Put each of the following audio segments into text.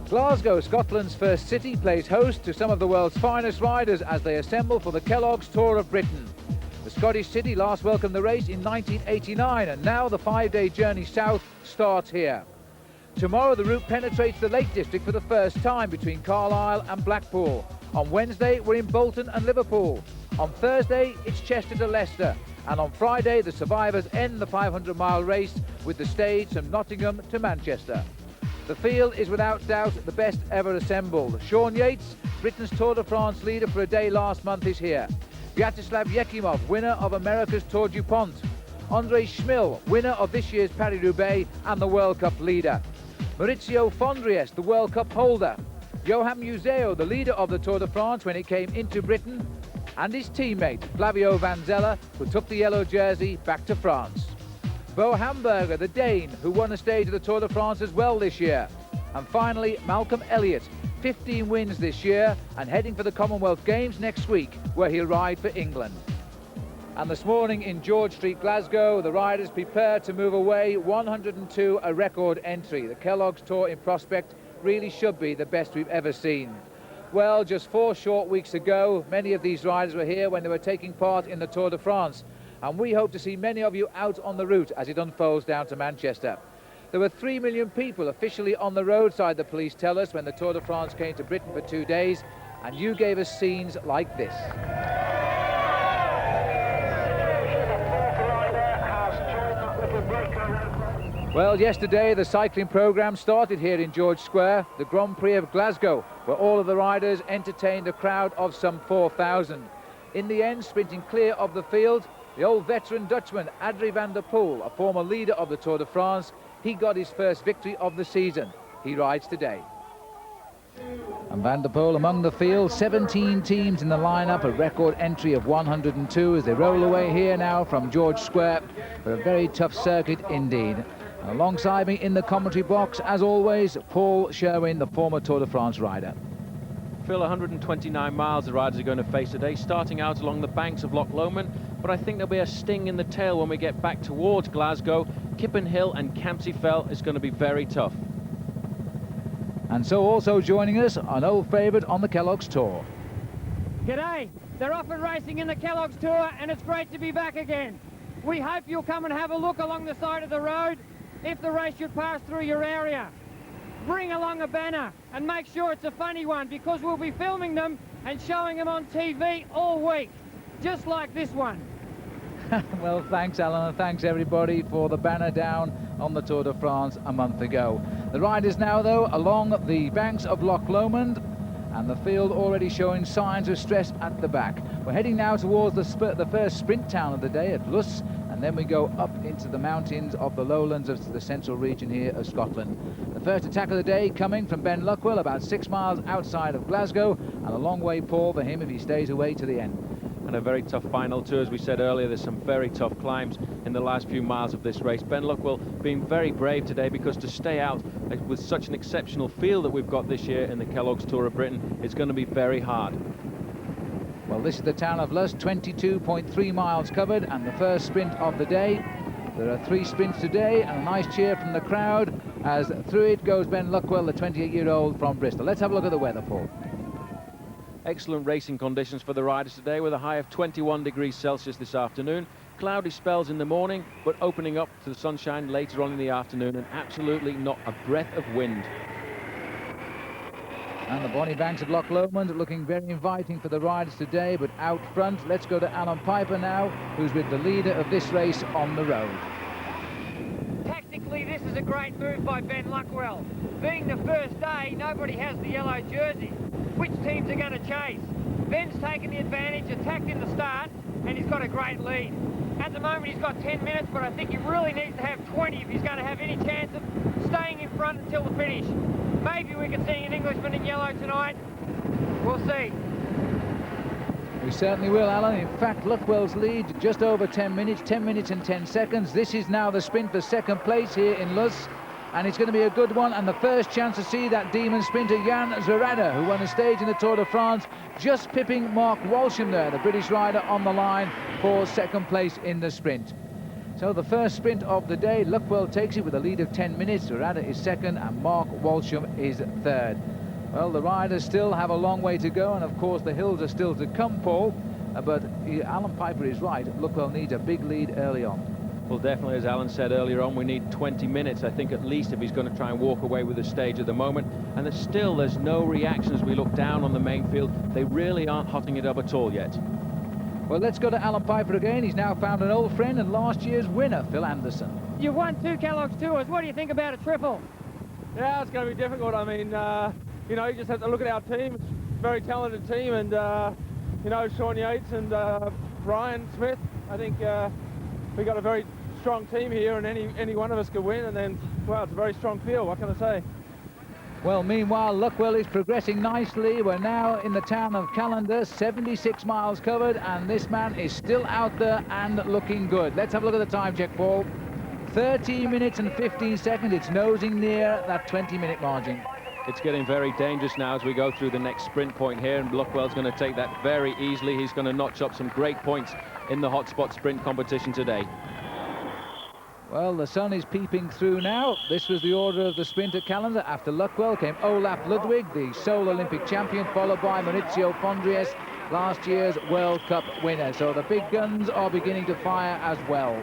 Glasgow, Scotland's first city, plays host to some of the world's finest riders as they assemble for the Kelloggs Tour of Britain. The Scottish city last welcomed the race in 1989, and now the 5-day journey south starts here. Tomorrow the route penetrates the Lake District for the first time between Carlisle and Blackpool. On Wednesday we're in Bolton and Liverpool. On Thursday it's Chester to Leicester. And on Friday the survivors end the 500-mile race with the stage from Nottingham to Manchester. The field is without doubt the best ever assembled. Sean Yates, Britain's Tour de France leader for a day last month, is here. Vyacheslav Yekimov, winner of America's Tour DuPont. Andrei Schmil, winner of this year's Paris-Roubaix and the World Cup leader. Maurizio Fondries, the World Cup holder. Johan Museo, the leader of the Tour de France when it came into Britain. And his teammate, Flavio Vanzella, who took the yellow jersey back to France. Bo Hamburger, the Dane, who won a stage of the Tour de France as well this year. And finally, Malcolm Elliott, 15 wins this year and heading for the Commonwealth Games next week, where he'll ride for England. And this morning in George Street, Glasgow, the riders prepare to move away. 102, a record entry. The Kelloggs Tour in prospect really should be the best we've ever seen. Well, just 4 short weeks ago, many of these riders were here when they were taking part in the Tour de France. And we hope to see many of you out on the route as it unfolds down to Manchester. There were 3 million people officially on the roadside, the police tell us, when the Tour de France came to Britain for 2 days, and you gave us scenes like this. Well, yesterday the cycling programme started here in George Square, the Grand Prix of Glasgow, where all of the riders entertained a crowd of some 4,000. In the end, sprinting clear of the field, the old veteran Dutchman, Adrie van der Poel, a former leader of the Tour de France, he got his first victory of the season. He rides today. And Van der Poel among the field, 17 teams in the lineup, a record entry of 102 as they roll away here now from George Square for a very tough circuit indeed. And alongside me in the commentary box, as always, Paul Sherwin, the former Tour de France rider. Phil, 129 miles the riders are going to face today, starting out along the banks of Loch Lomond, but I think there'll be a sting in the tail when we get back towards Glasgow. Kippen Hill and Campsie Fell is going to be very tough. And so also joining us, an old favourite on the Kelloggs Tour. G'day, they're off and racing in the Kelloggs Tour, and it's great to be back again. We hope you'll come and have a look along the side of the road if the race should pass through your area. Bring along a banner and make sure it's a funny one, because we'll be filming them and showing them on TV all week, just like this one. Well, thanks Alan, and thanks everybody for the banner down on the Tour de France a month ago. The riders now though along the banks of Loch Lomond, and the field already showing signs of stress at the back. We're heading now towards the first sprint town of the day at Luss, and then we go up into the mountains of the lowlands of the central region here of Scotland. The first attack of the day coming from Ben Luckwell, about 6 miles outside of Glasgow, and a long way, Paul, for him if he stays away to the end. And a very tough final too, as we said earlier. There's some very tough climbs in the last few miles of this race. Ben Luckwell being very brave today, because to stay out with such an exceptional field that we've got this year in the Kelloggs Tour of Britain, it's going to be very hard. Well, this is the town of Luss, 22.3 miles covered, and the first sprint of the day. There are 3 sprints today, and a nice cheer from the crowd as through it goes Ben Luckwell, the 28-year-old from Bristol. Let's have a look at the weather, Paul. Excellent racing conditions for the riders today, with a high of 21 degrees Celsius this afternoon. Cloudy spells in the morning, but opening up to the sunshine later on in the afternoon, and absolutely not a breath of wind. And the bonny banks of Loch Lomond looking very inviting for the riders today, but out front, let's go to Alan Piper now, who's with the leader of this race on the road. Tactically, this is a great move by Ben Luckwell. Being the first day, nobody has the yellow jersey. Which teams are going to chase? Ben's taken the advantage, attacked in the start, and he's got a great lead. At the moment he's got 10 minutes, but I think he really needs to have 20 if he's going to have any chance of staying in front until the finish. Maybe we can see an Englishman in yellow tonight. We'll see. We certainly will, Alan. In fact, Luckwell's lead just over 10 minutes, 10 minutes and 10 seconds. This is now the sprint for second place here in Luss, and it's going to be a good one, and the first chance to see that demon sprinter Jan Zerada, who won a stage in the Tour de France, just pipping Mark Walsham there, the British rider, on the line for second place in the sprint. So the first sprint of the day, Luckwell takes it with a lead of 10 minutes. Dorada is second and Mark Walsham is third. Well, the riders still have a long way to go, and of course the hills are still to come, Paul. But Alan Piper is right. Luckwell needs a big lead early on. Well, definitely, as Alan said earlier on, we need 20 minutes, I think, at least, if he's going to try and walk away with the stage at the moment. And there's no reaction as we look down on the main field. They really aren't hotting it up at all yet. Well, let's go to Alan Piper again. He's now found an old friend and last year's winner, Phil Anderson. You've won 2 Kelloggs Tours. What do you think about a triple? Yeah, it's going to be difficult. I mean, you know, you just have to look at our team. It's a very talented team, and, you know, Sean Yates and Brian Smith, I think we got a very strong team here, and any one of us could win, and then, well, it's a very strong field. What can I say? Well, meanwhile, Luckwell is progressing nicely. We're now in the town of Callander, 76 miles covered, and this man is still out there and looking good. Let's have a look at the time check, Paul. 13 minutes and 15 seconds. It's nosing near that 20-minute margin. It's getting very dangerous now as we go through the next sprint point here, and Luckwell's going to take that very easily. He's going to notch up some great points in the hotspot sprint competition today. Well, the sun is peeping through now. This was the order of the sprint at Callander. After Luckwell came Olaf Ludwig, the sole Olympic champion, followed by Maurizio Fondries, last year's World Cup winner. So the big guns are beginning to fire as well.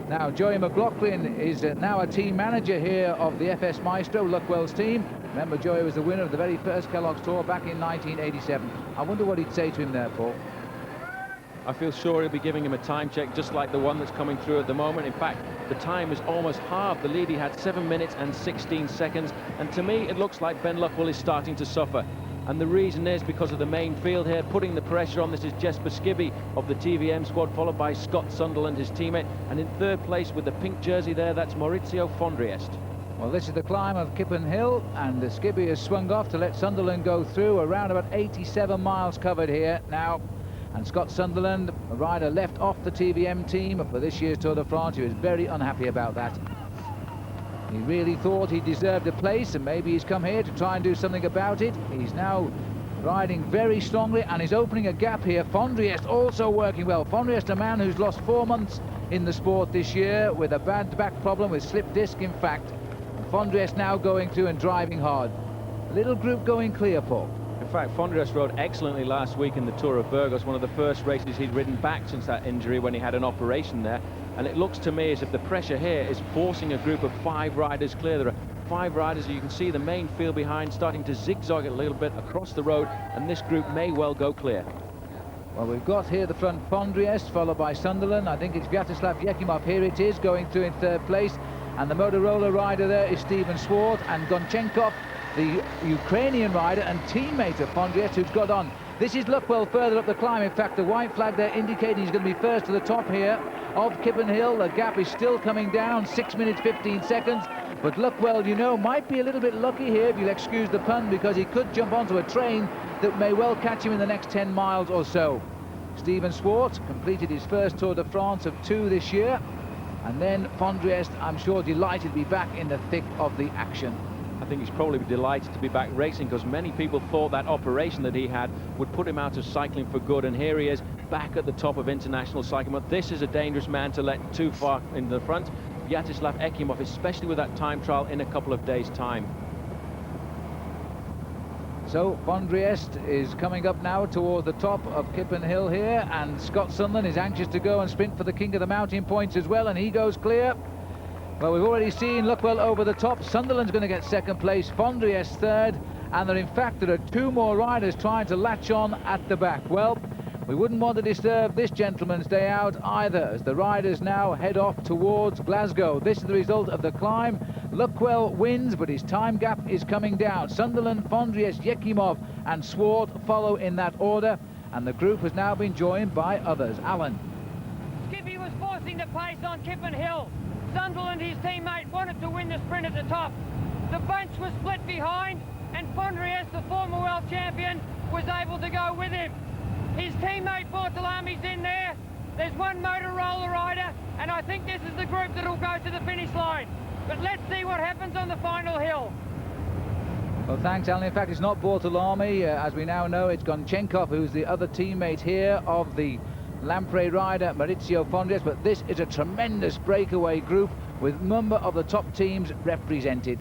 Now, Joey McLaughlin is now a team manager here of the FS Maestro, Luckwell's team. Remember, Joey was the winner of the very first Kellogg's Tour back in 1987. I wonder what he'd say to him there, Paul. I feel sure he'll be giving him a time check just like the one that's coming through at the moment. In fact, the time is almost halved. The lead, he had 7 minutes and 16 seconds. And to me, it looks like Ben Luckwell is starting to suffer. And the reason is because of the main field here, putting the pressure on. This is Jesper Skibby of the TVM squad, followed by Scott Sunderland, his teammate. And in third place with the pink jersey there, that's Maurizio Fondries. Well, this is the climb of Kippen Hill, and Skibby has swung off to let Sunderland go through. Around about 87 miles covered here now. And Scott Sunderland, a rider left off the TVM team for this year's Tour de France, he was very unhappy about that. He really thought he deserved a place, and maybe he's come here to try and do something about it. He's now riding very strongly and is opening a gap here. Fondries also working well. Fondries, a man who's lost 4 months in the sport this year with a bad back problem, with slip disc in fact. And Fondries now going through and driving hard. A little group going clear, Paul. In fact, Fondries rode excellently last week in the Tour of Burgos, one of the first races he'd ridden back since that injury when he had an operation there. And it looks to me as if the pressure here is forcing a group of 5 riders clear. There are 5 riders, you can see the main field behind starting to zigzag a little bit across the road, and this group may well go clear. Well, we've got here the front Fondries, followed by Sunderland. I think it's Vyacheslav Yekimov, here it is, going through in third place. And the Motorola rider there is Steven Swart, and Gonchenkov, the Ukrainian rider and teammate of Fondries, who's got on. This is Luckwell further up the climb. In fact, the white flag there indicating he's going to be first to the top here of Kippen Hill. The gap is still coming down, 6 minutes 15 seconds. But Luckwell, you know, might be a little bit lucky here, if you'll excuse the pun, because he could jump onto a train that may well catch him in the next 10 miles or so. Steven Swart completed his first Tour de France of 2 this year. And then Fondries, I'm sure, delighted to be back in the thick of the action. I think he's probably delighted to be back racing, because many people thought that operation that he had would put him out of cycling for good, and here he is back at the top of international cycling. But this is a dangerous man to let too far in the front. Vyacheslav Ekimov, especially with that time trial in a couple of days' time. So Fondries is coming up now toward the top of Kippen Hill here, and Scott Sunderland is anxious to go and sprint for the King of the Mountain points as well, and he goes clear. Well, we've already seen Luckwell over the top. Sunderland's going to get second place, Fondries third, and there are 2 more riders trying to latch on at the back. Well, we wouldn't want to disturb this gentleman's day out either, as the riders now head off towards Glasgow. This is the result of the climb. Luckwell wins, but his time gap is coming down. Sunderland, Fondries, Yekimov and Swart follow in that order, and the group has now been joined by others. Alan. Skippy was forcing the pace on Kippen Hill. Sunderland, his teammate, wanted to win the sprint at the top. The bunch was split behind, and Fondries, the former world champion, was able to go with him. His teammate Bortolami's in there. There's 1 Motorola rider, and I think this is the group that'll go to the finish line. But let's see what happens on the final hill. Well, thanks, Alan. In fact, it's not Bortolami. As we now know, it's Gonchenkov, who's the other teammate here of the Lamprey rider Maurizio Fondriest, but this is a tremendous breakaway group with a number of the top teams represented.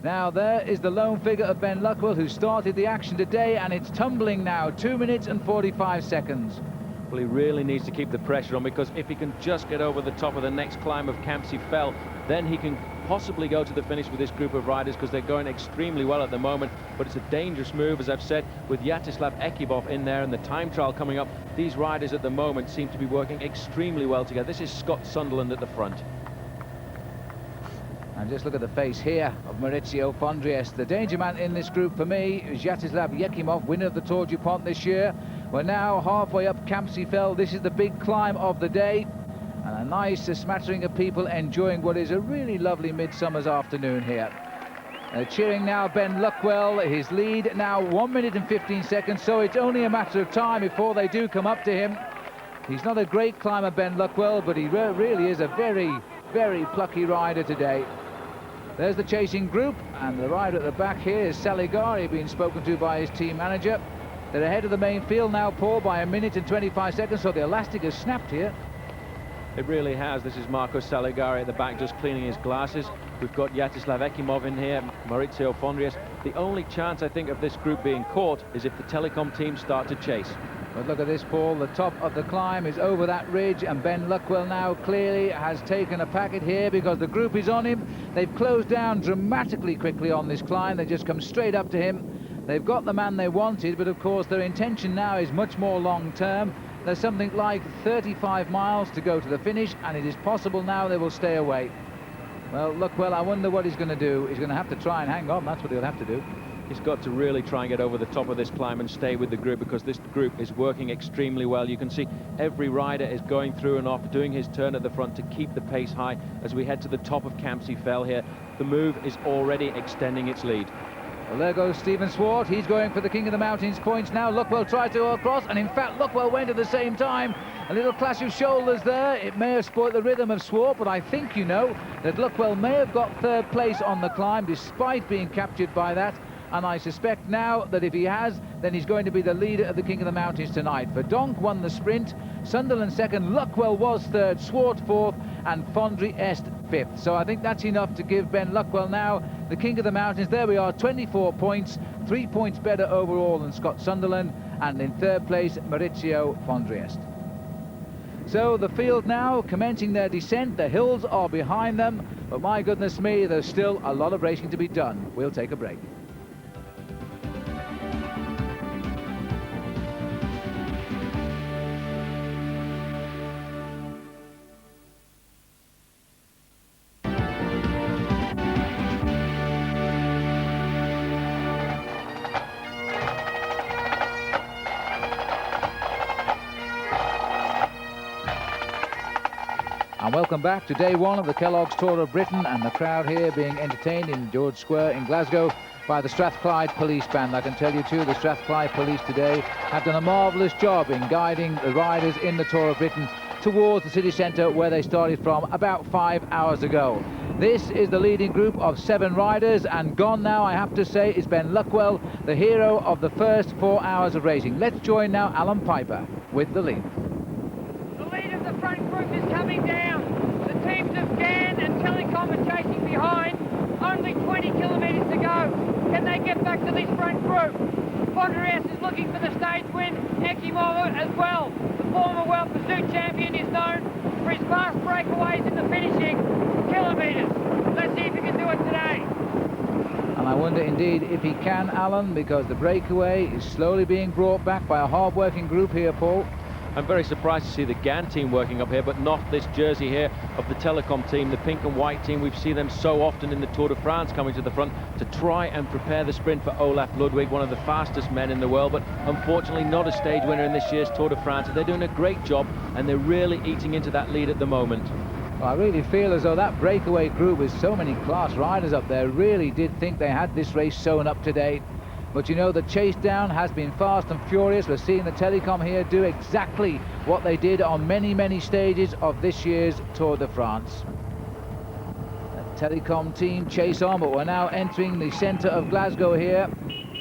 Now there is the lone figure of Ben Luckwell, who started the action today, and it's tumbling now, 2 minutes and 45 seconds. Well, he really needs to keep the pressure on, because if he can just get over the top of the next climb of Campsie Fell, then he can possibly go to the finish with this group of riders, because they're going extremely well at the moment. But it's a dangerous move, as I've said, with Yaroslav Ekimov in there and the time trial coming up. These riders at the moment seem to be working extremely well together. This is Scott Sunderland at the front. And just look at the face here of Maurizio Fondriest. The danger man in this group for me is Yaroslav Ekimov, winner of the Tour du Pont this year. We're now halfway up Campsie Fell. This is the big climb of the day, and a nice smattering of people enjoying what is a really lovely midsummer's afternoon here. Cheering now Ben Luckwell, his lead now 1 minute and 15 seconds, so it's only a matter of time before they do come up to him. He's not a great climber, Ben Luckwell, but he really is a very, very plucky rider today. There's the chasing group, and the rider at the back here is Saligari, being spoken to by his team manager. They're ahead of the main field now, Paul, by 1 minute and 25 seconds, so the elastic has snapped here. It really has. This is Marco Saligari at the back, just cleaning his glasses. We've got Yaroslav Ekimov in here, Maurizio Fondriest. The only chance, I think, of this group being caught is if the Telecom team start to chase. But look at this, Paul. The top of the climb is over that ridge, and Ben Luckwell now clearly has taken a packet here because the group is on him. They've closed down dramatically quickly on this climb. They just come straight up to him. They've got the man they wanted, but of course their intention now is much more long-term. There's something like 35 miles to go to the finish, and it is possible now they will stay away. Well, Luckwell, I wonder what he's going to do. He's going to have to try and hang on. That's what he'll have to do. He's got to really try and get over the top of this climb and stay with the group, because this group is working extremely well. You can see every rider is going through and off, doing his turn at the front to keep the pace high as we head to the top of Campsie Fell here. The move is already extending its lead. Well, there goes Stephen Swart. He's going for the King of the Mountains points now. Luckwell tried to go across, and in fact Luckwell went at the same time. A little clash of shoulders there. It may have spoiled the rhythm of Swart, but I think, you know, that Luckwell may have got third place on the climb despite being captured by that. And I suspect now that if he has, then he's going to be the leader of the King of the Mountains tonight. Verdonk won the sprint, Sunderland second, Luckwell was third, Swart fourth, and Fondriest fifth. So I think that's enough to give Ben Luckwell now the King of the Mountains. There we are, 24 points, 3 points better overall than Scott Sunderland, and in third place, Maurizio Fondriest. So the field now commencing their descent. The hills are behind them, but my goodness me, there's still a lot of racing to be done. We'll take a break. And welcome back to day one of the Kelloggs Tour of Britain, and the crowd here being entertained in George Square in Glasgow by the Strathclyde Police Band. I can tell you too, the Strathclyde Police today have done a marvellous job in guiding the riders in the Tour of Britain towards the city centre where they started from about 5 hours ago. This is the leading group of 7 riders, and gone now, I have to say, is Ben Luckwell, the hero of the first 4 hours of racing. Let's join now Alan Piper with the lead. The lead of the front group is coming down. The teams of Gann and Telecom are chasing behind. Only 20 kilometres to go. Can they get back to this front group? Fondriest is looking for the stage win. Ekimov as well. The former World Pursuit champion is known for his fast breakaways in the finishing kilometres. Let's see if he can do it today. And I wonder indeed if he can, Alan, because the breakaway is slowly being brought back by a hard-working group here, Paul. I'm very surprised to see the Gann team working up here, but not this jersey here of the Telecom team, the pink and white team. We've seen them so often in the Tour de France coming to the front to try and prepare the sprint for Olaf Ludwig, one of the fastest men in the world, but unfortunately not a stage winner in this year's Tour de France. They're doing a great job, and they're really eating into that lead at the moment. Well, I really feel as though that breakaway group with so many class riders up there really did think they had this race sewn up today. But you know, the chase down has been fast and furious. We're seeing the Telecom here do exactly what they did on many, many stages of this year's Tour de France. The Telecom team chase on, but we're now entering the centre of Glasgow here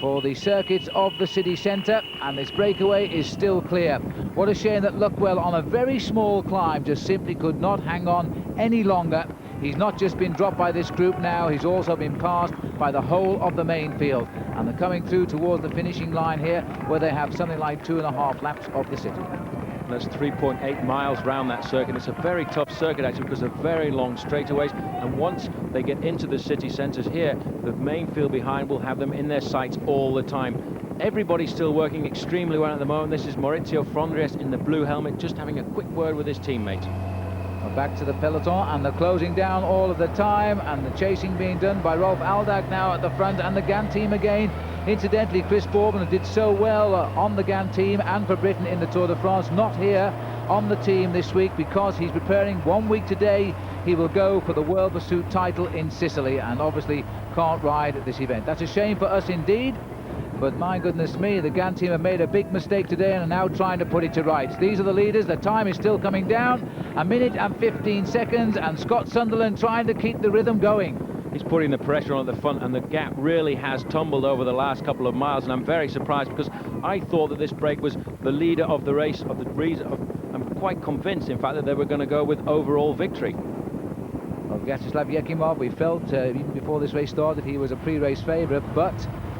for the circuits of the city centre, and this breakaway is still clear. What a shame that Luckwell, on a very small climb, just simply could not hang on any longer. He's not just been dropped by this group now, he's also been passed by the whole of the main field. And they're coming through towards the finishing line here, where they have something like 2.5 laps of the city. That's 3.8 miles round that circuit. It's a very tough circuit actually, because of very long straightaways, and once they get into the city centres here, the main field behind will have them in their sights all the time. Everybody's still working extremely well at the moment. This is Maurizio Fondries in the blue helmet, just having a quick word with his teammate. Well, back to the peloton, and they're closing down all of the time, and the chasing being done by Rolf Aldag now at the front, and the Gant team again. Incidentally, Chris Bourbon, who did so well on the Gant team and for Britain in the Tour de France, not here on the team this week because he's preparing. 1 week today he will go for the World Pursuit title in Sicily, and obviously can't ride this event. That's a shame for us indeed, but my goodness me, the Gant team have made a big mistake today and are now trying to put it to rights. These are the leaders. The time is still coming down, 1 minute and 15 seconds, and Scott Sunderland trying to keep the rhythm going. He's putting the pressure on at the front, and the gap really has tumbled over the last couple of miles, and I'm very surprised because I thought that this break was the leader of the race, I'm quite convinced, in fact, that they were going to go with overall victory. Well, Vyacheslav Yekimov, we felt even before this race started he was a pre-race favourite, but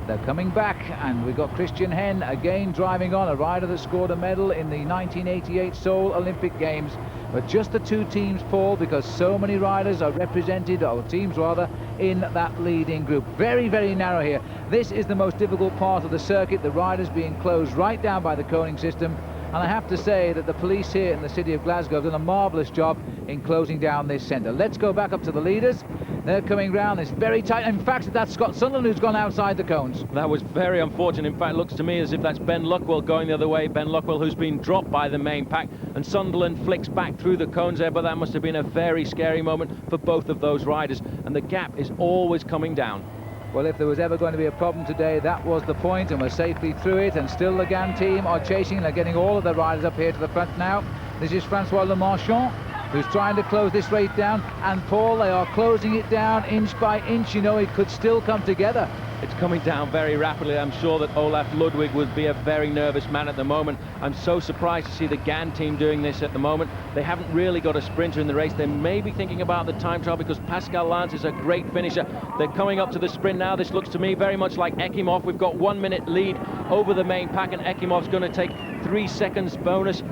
they're coming back, and we've got Christian Hen again driving on, a rider that scored a medal in the 1988 Seoul Olympic Games. But just the two teams, Paul, because so many riders are represented, or teams rather, in that leading group. Very, very narrow here. This is the most difficult part of the circuit, the riders being closed right down by the coning system. And I have to say that the police here in the city of Glasgow have done a marvellous job in closing down this centre. Let's go back up to the leaders. They're coming round. It's very tight. In fact, that's Scott Sunderland who's gone outside the cones. That was very unfortunate. In fact, it looks to me as if that's Ben Luckwell going the other way. Ben Luckwell, who's been dropped by the main pack, and Sunderland flicks back through the cones there, but that must have been a very scary moment for both of those riders, and the gap is always coming down. Well, if there was ever going to be a problem today, that was the point, and we're safely through it, and still the Gant team are chasing. They're getting all of the riders up here to the front now. This is Francois Le Marchand, who's trying to close this race down, and Paul, they are closing it down inch by inch. You know, it could still come together. It's coming down very rapidly. I'm sure that Olaf Ludwig would be a very nervous man at the moment. I'm so surprised to see the Gant team doing this at the moment. They haven't really got a sprinter in the race. They may be thinking about the time trial because Pascal Lance is a great finisher. They're coming up to the sprint now. This looks to me very much like Ekimov. We've got 1 minute lead over the main pack, and Ekimov's going to take 3 seconds bonus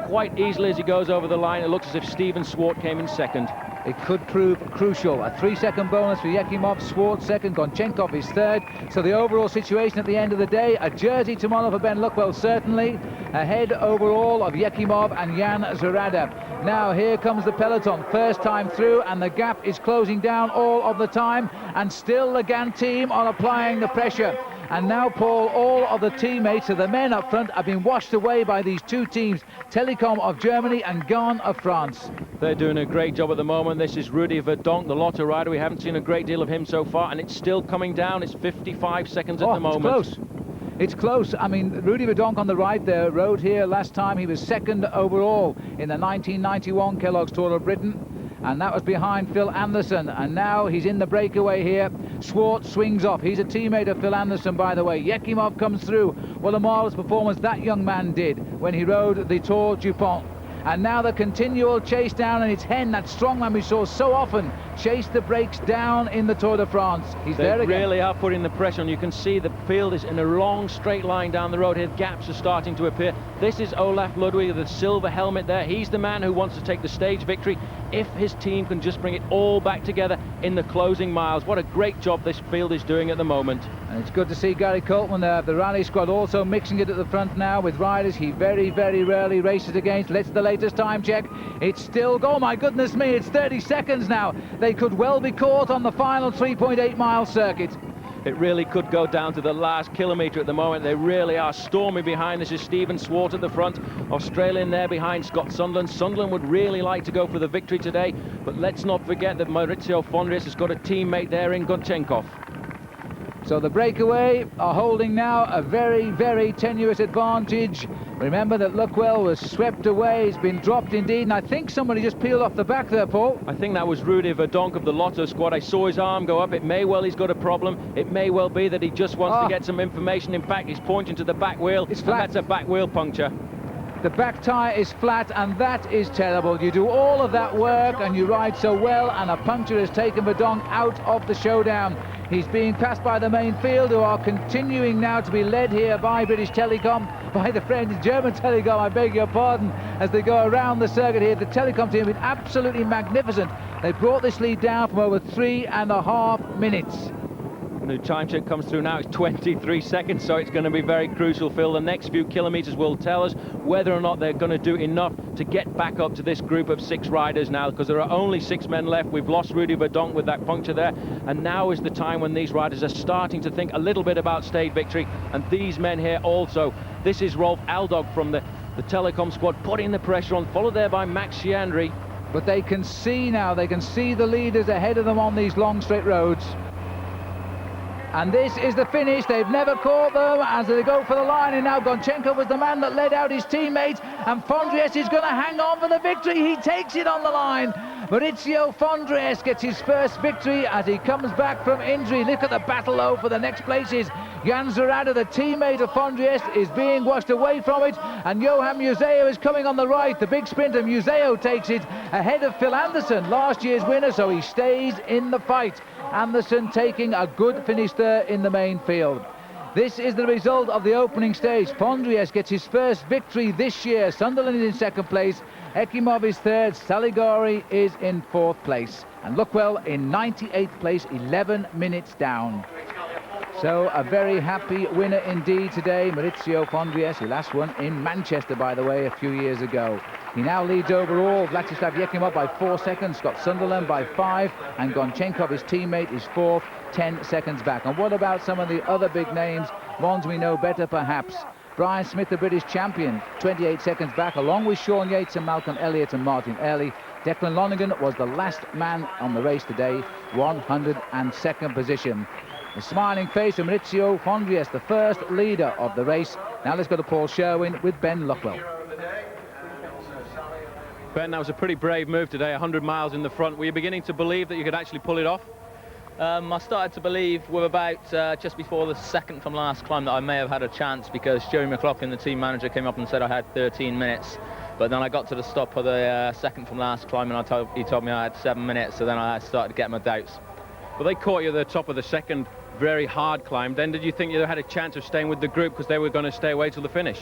quite easily as he goes over the line. It looks as if Steven Swart came in second. It could prove crucial. A 3-second bonus for Yekimov, Swart second, Gonchenkov is third. So the overall situation at the end of the day, a jersey tomorrow for Ben Luckwell certainly, ahead overall of Yekimov and Jan Zarada. Now here comes the peloton, first time through, and the gap is closing down all of the time, and still the Gant team are applying the pressure. And now, Paul, all of the teammates of the men up front have been washed away by these two teams, Telecom of Germany and Gant of France. They're doing a great job at the moment. This is Rudy Verdonk, the Lotto rider. We haven't seen a great deal of him so far, and it's still coming down. It's 55 seconds at the moment. It's close. It's close. I mean, Rudy Verdonk on the right there rode here last time. He was second overall in the 1991 Kellogg's Tour of Britain, and that was behind Phil Anderson, and now he's in the breakaway here. Swart swings off. He's a teammate of Phil Anderson, by the way. Yekimov comes through. What a marvellous performance that young man did when he rode the Tour du Pont. And now the continual chase down, and it's Hen, that strongman we saw so often, chase the breaks down in the Tour de France. He's there again. They really are putting the pressure on. You can see the field is in a long straight line down the road here. Gaps are starting to appear. This is Olaf Ludwig, the silver helmet there. He's the man who wants to take the stage victory if his team can just bring it all back together in the closing miles. What a great job this field is doing at the moment. And it's good to see Gary Coltman there, the rally squad, also mixing it at the front now with riders he very, very rarely races against. Let's the latest time check. It's still, oh my goodness me, it's 30 seconds now. They could well be caught on the final 3.8 mile circuit. It really could go down to the last kilometre at the moment. They really are storming behind. This is Steven Swart at the front, Australian there behind Scott Sunderland. Sunderland would really like to go for the victory today, but let's not forget that Maurizio Fondries has got a teammate there in Gonchenkov. So the breakaway are holding now a very, very tenuous advantage. Remember that Luckwell was swept away, he's been dropped indeed, and I think somebody just peeled off the back there, Paul. I think that was Rudy Verdonk of the Lotto squad. I saw his arm go up. It may well he's got a problem. It may well be that he just wants to get some information. In fact, he's pointing to the back wheel. It's flat. That's a back wheel puncture. The back tyre is flat, and that is terrible. You do all of that work and you ride so well, and a puncture has taken Verdonk out of the showdown. He's being passed by the main field, who are continuing now to be led here by British Telecom, by the French, German Telecom, I beg your pardon, as they go around the circuit here. The Telecom team have been absolutely magnificent. They brought this lead down from over 3.5 minutes. New time check comes through now. It's 23 seconds, so it's going to be very crucial, Phil. The next few kilometres will tell us whether or not they're going to do enough to get back up to this group of 6 riders now, because there are only 6 men left. We've lost Rudy Verdonk with that puncture there, and now is the time when these riders are starting to think a little bit about state victory, and these men here also. This is Rolf Aldog from the Telecom squad putting the pressure on, followed there by Max Chiandri. But they can see now, they can see the leaders ahead of them on these long straight roads. And this is the finish. They've never caught them as they go for the line, and now Gonchenko was the man that led out his teammates, and Fondries is going to hang on for the victory. He takes it on the line. Maurizio Fondries gets his first victory as he comes back from injury. Look at the battle though for the next places. Jan Zerada, the teammate of Fondries, is being washed away from it, and Johan Museo is coming on the right. The big sprinter Museo takes it ahead of Phil Anderson, last year's winner, so he stays in the fight. Anderson taking a good finish there in the main field. This is the result of the opening stage. Fondries gets his first victory this year. Sunderland is in second place. Ekimov is third. Saligori is in fourth place. And Luckwell in 98th place, 11 minutes down. So a very happy winner indeed today, Maurizio Fondries, who last won in Manchester, by the way, a few years ago. He now leads overall. Vladislav Yekimov by 4 seconds, Scott Sunderland by 5, and Gonchenkov, his teammate, is fourth, 10 seconds back. And what about some of the other big names, ones we know better perhaps? Brian Smith, the British champion, 28 seconds back, along with Sean Yates and Malcolm Elliott and Martin Early. Declan Lonergan was the last man on the race today, 102nd position. The smiling face of Maurizio Fondries, the first leader of the race. Now let's go to Paul Sherwin with Ben Luckwell. Ben, that was a pretty brave move today, 100 miles in the front. Were you beginning to believe that you could actually pull it off? I started to believe with about just before the second from last climb that I may have had a chance, because Joey McLaughlin, the team manager, came up and said I had 13 minutes. But then I got to the stop of the second from last climb, and he told me I had 7 minutes, so then I started to get my doubts. Well, they caught you at the top of the second very hard climb. Then did you think you had a chance of staying with the group because they were going to stay away till the finish?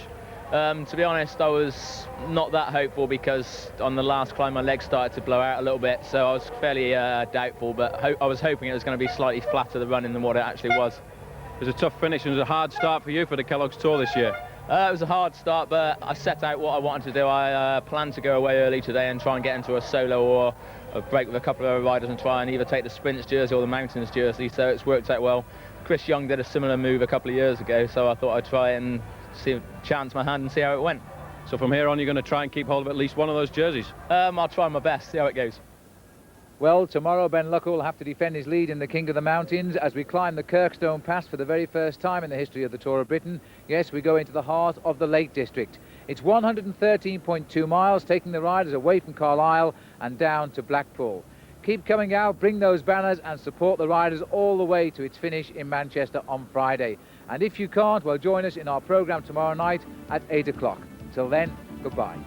To be honest, I was not that hopeful, because on the last climb my legs started to blow out a little bit, so I was fairly doubtful, but I was hoping it was going to be slightly flatter the running than what it actually was. It was a tough finish, and it was a hard start for you for the Kellogg's Tour this year. It was a hard start, but I set out what I wanted to do. I planned to go away early today and try and get into a solo or a break with a couple of other riders and try and either take the sprints jersey or the mountains jersey, so it's worked out well. Chris Young did a similar move a couple of years ago, so I thought I'd try and chance my hand and see how it went. So from here on you're going to try and keep hold of at least one of those jerseys? I'll try my best, see how it goes. Well, tomorrow Ben Luckwell will have to defend his lead in the King of the Mountains as we climb the Kirkstone Pass for the very first time in the history of the Tour of Britain. Yes, we go into the heart of the Lake District. It's 113.2 miles, taking the riders away from Carlisle and down to Blackpool. Keep coming out, bring those banners and support the riders all the way to its finish in Manchester on Friday. And if you can't, well, join us in our programme tomorrow night at 8 o'clock. Till then, goodbye.